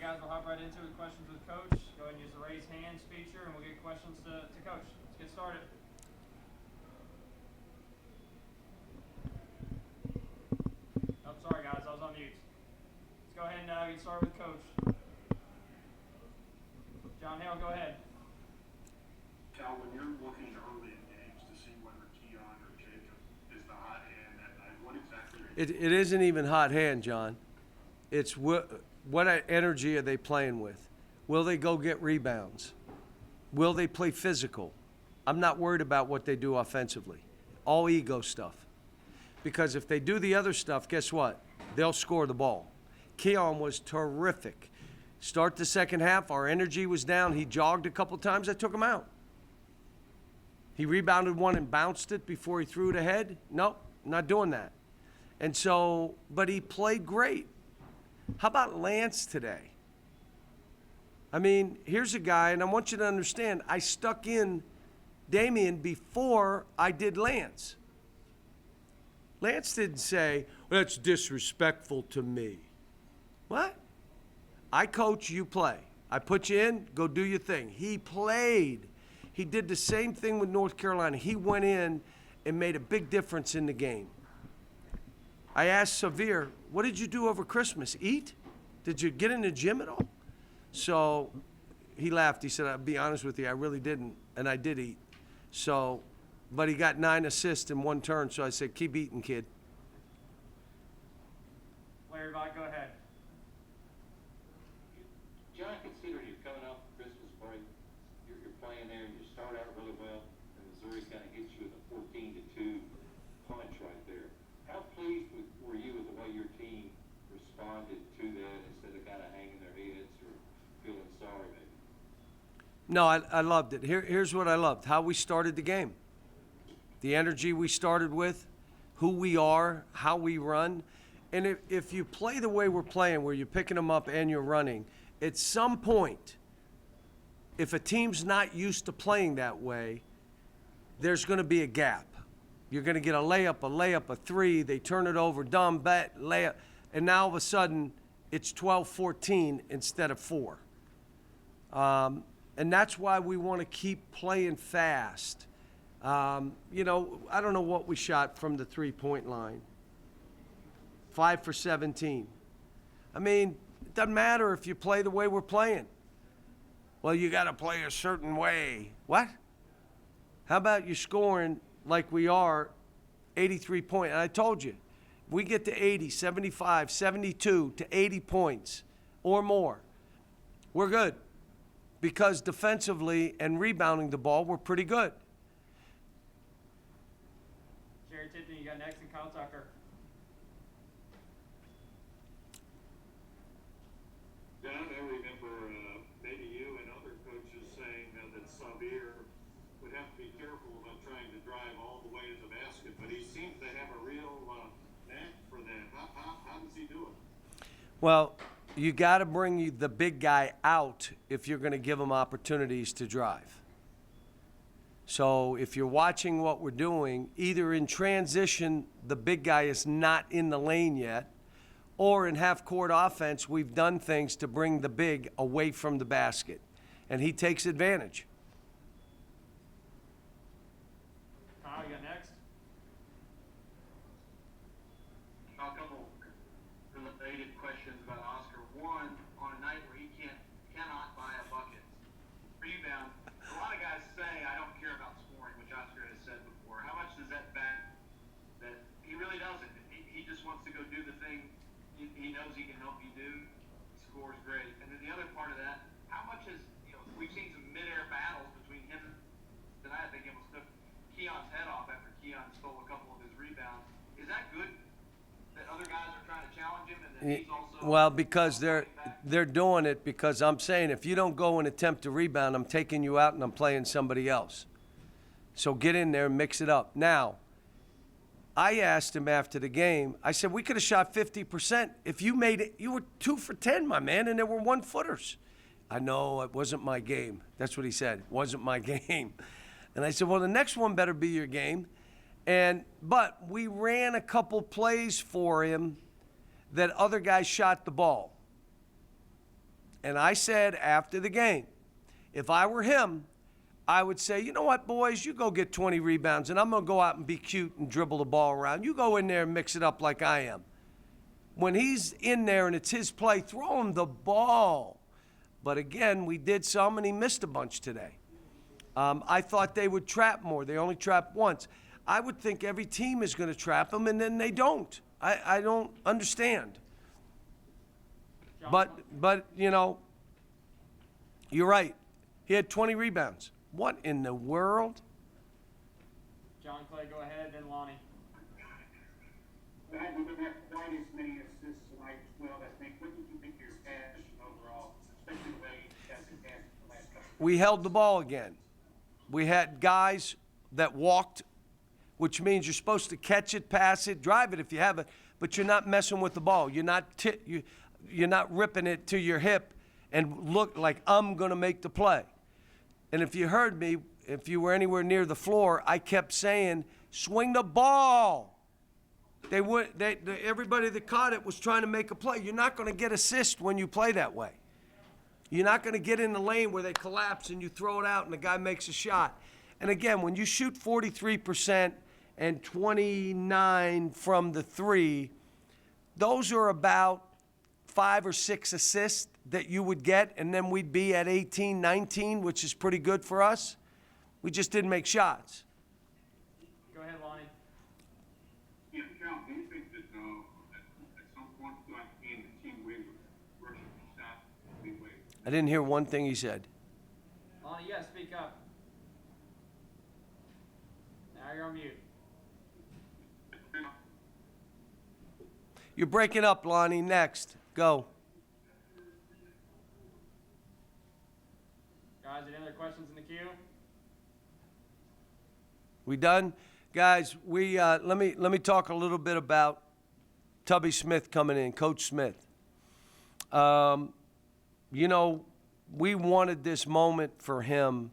guys, we'll hop right into it. Questions with Coach. Go ahead and use the raise hands feature, and we'll get questions to Coach. Let's get started. Oh, sorry guys, I was on mute. Let's go ahead and get started with Coach. John Hale, go ahead. Cal, when you're looking early in games to see whether Keon or Jacob is the hot hand that night, what exactly are you It isn't even hot hand, John. It's what energy are they playing with? Will they go get rebounds? Will they play physical? I'm not worried about what they do offensively. All ego stuff. Because if they do the other stuff, guess what? They'll score the ball. Keon was terrific. Start the second half, our energy was down. He jogged a couple times. I took him out. He rebounded one and bounced it before he threw it ahead. Nope, not doing that. And so, but he played great. How about Lance today? I mean, here's a guy, and I want you to understand, I stuck in Damian before I did Lance. Lance didn't say, well, that's disrespectful to me. What? I coach, you play. I put you in, go do your thing. He played. He did the same thing with North Carolina. He went in and made a big difference in the game. I asked Severe, what did you do over Christmas? Eat? Did you get in the gym at all? So he laughed. He said, I'll be honest with you, I really didn't, and I did eat. So, but he got 9 assists in one turn, so I said, keep eating, kid. Larry Vaught, go ahead. John, considering you're coming off Christmas break, you're playing there, and you start out really well, and Missouri's kind of hits you with a 14-2 punch right there. How pleased were you with the way your team responded to that instead of kind of hanging their heads or feeling sorry maybe? No, I loved it. Here's what I loved, how we started the game. The energy we started with, who we are, how we run. And if you play the way we're playing, where you're picking them up and you're running, at some point, if a team's not used to playing that way, there's going to be a gap. You're going to get a layup, a three, they turn it over, dumb, bet, layup, and now all of a sudden it's 12-14 instead of 4. And that's why we want to keep playing fast. You know, I don't know what we shot from the three-point line. 5 for 17. I mean, it doesn't matter if you play the way we're playing. Well, you got to play a certain way. What? How about you scoring like we are, 83 points? And I told you, we get to 80, 75, 72 to 80 points or more, we're good. Because defensively and rebounding the ball, we're pretty good. Jerry Tippany, you got next, and Kyle Tucker. Don, I remember maybe you and other coaches saying that Xavier would have to be careful about trying to drive all the way to the basket, but he seems to have a real knack for that. How does he do it? Well, you got to bring the big guy out if you're going to give him opportunities to drive. So if you're watching what we're doing, either in transition, the big guy is not in the lane yet, or in half-court offense, we've done things to bring the big away from the basket, and he takes advantage. Kyle, you got next. A couple related questions about Oscar. One, on a night where he cannot buy a bucket, rebound. A lot of guys say, I don't care about scoring, which Oscar has said before. How much does that back that he really doesn't? He just wants to go do the thing he knows he can help you do. He scores great. And then the other part of that, how much is, we've seen some mid-air battles between him and I think almost took Keon's head off after Keon stole a couple of his rebounds. Is that good that other guys are trying to challenge him and then he's also... Well, because they're doing it because I'm saying if you don't go and attempt to rebound, I'm taking you out and I'm playing somebody else. So get in there and mix it up. Now, I asked him after the game, I said, we could have shot 50%. If you made it, you were 2 for 10, my man, and there were 1-footers. I know, it wasn't my game. That's what he said. It wasn't my game. And I said, well, the next one better be your game. But we ran a couple plays for him that other guys shot the ball. And I said after the game, if I were him, I would say, you know what, boys, you go get 20 rebounds, and I'm going to go out and be cute and dribble the ball around. You go in there and mix it up like I am. When he's in there and it's his play, throw him the ball. But again, we did some, and he missed a bunch today. I thought they would trap more. They only trapped once. I would think every team is going to trap him, and then they don't. I don't understand. John, But you know, you're right. He had 20 rebounds. What in the world? John Clay, go ahead, then Lonnie. We didn't have quite as many assists tonight as well. I think. What did you think of your pass overall, especially the way you guys have passed the last couple? We held the ball again. We had guys that walked, which means you're supposed to catch it, pass it, drive it if you have it, but you're not messing with the ball. You're not you're not ripping it to your hip and look like I'm going to make the play. And if you heard me, if you were anywhere near the floor, I kept saying, swing the ball. Everybody that caught it was trying to make a play. You're not going to get assist when you play that way. You're not going to get in the lane where they collapse and you throw it out and the guy makes a shot. And again, when you shoot 43% and 29 from the three, those are about 5 or 6 assists that you would get, and then we'd be at 18, 19, which is pretty good for us. We just didn't make shots. Go ahead, Lonnie. Yeah, John, do you think that at some point throughout the game, the team wins with rushing shots? I didn't hear one thing he said. Lonnie, you gotta speak up. Now you're on mute. You're breaking up, Lonnie. Next. Go. Guys, any other questions in the queue? We done? Guys, let me talk a little bit about Tubby Smith coming in, Coach Smith. You know, we wanted this moment for him.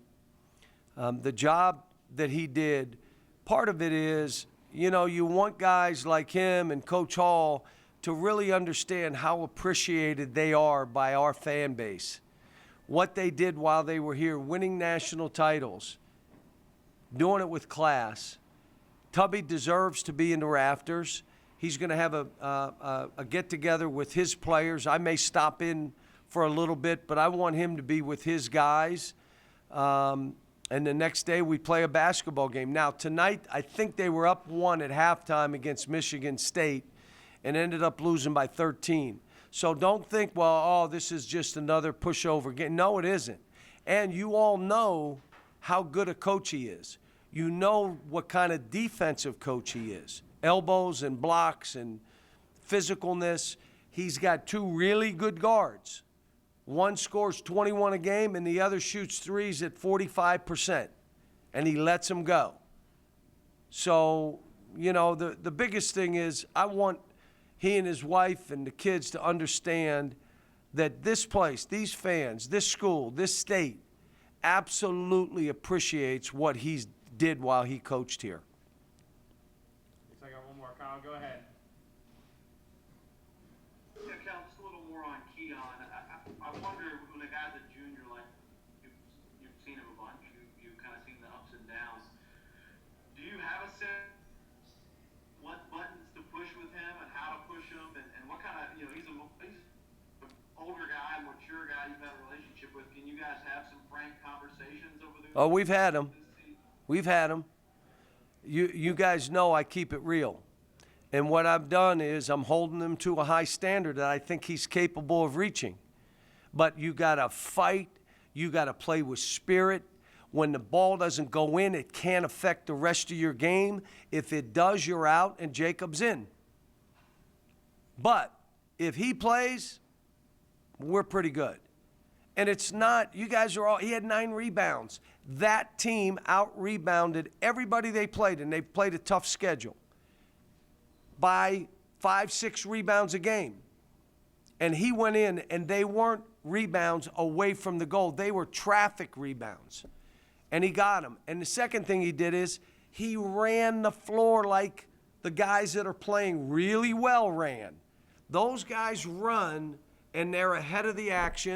The job that he did, part of it is, you know, you want guys like him and Coach Hall to really understand how appreciated they are by our fan base. What they did while they were here, winning national titles, doing it with class. Tubby deserves to be in the rafters. He's going to have a get-together with his players. I may stop in for a little bit, but I want him to be with his guys. And the next day we play a basketball game. Now, tonight, I think they were up 1 at halftime against Michigan State and ended up losing by 13. So don't think, well, oh, this is just another pushover game. No, it isn't. And you all know how good a coach he is. You know what kind of defensive coach he is. Elbows and blocks and physicalness. He's got 2 really good guards. One scores 21 a game and the other shoots threes at 45%. And he lets them go. So, you know, the biggest thing is I want he and his wife and the kids to understand that this place, these fans, this school, this state absolutely appreciates what he did while he coached here. Looks like I got one more. Kyle, go ahead. Yeah, Cal, just a little more on Keon. I wonder when a guy's a junior, like you've seen him a bunch, you've kind of seen the ups and downs. Do you have a sense what buttons to push with him and how to push him and what kind of, you know, he's an older guy, mature guy you've had a relationship with. Can you guys have some frank conversations over there? Oh, we've had them. We've had them. You guys know I keep it real. And what I've done is I'm holding him to a high standard that I think he's capable of reaching. But you got to fight. You got to play with spirit. When the ball doesn't go in, it can't affect the rest of your game. If it does, you're out and Jacob's in. But if he plays, we're pretty good. And it's not, you guys are all, he had 9 rebounds. That team out-rebounded everybody they played, and they played a tough schedule, by 5, 6 rebounds a game. And he went in, and they weren't rebounds away from the goal. They were traffic rebounds. And he got them. And the second thing he did is he ran the floor like the guys that are playing really well ran. Those guys run, and they're ahead of the action.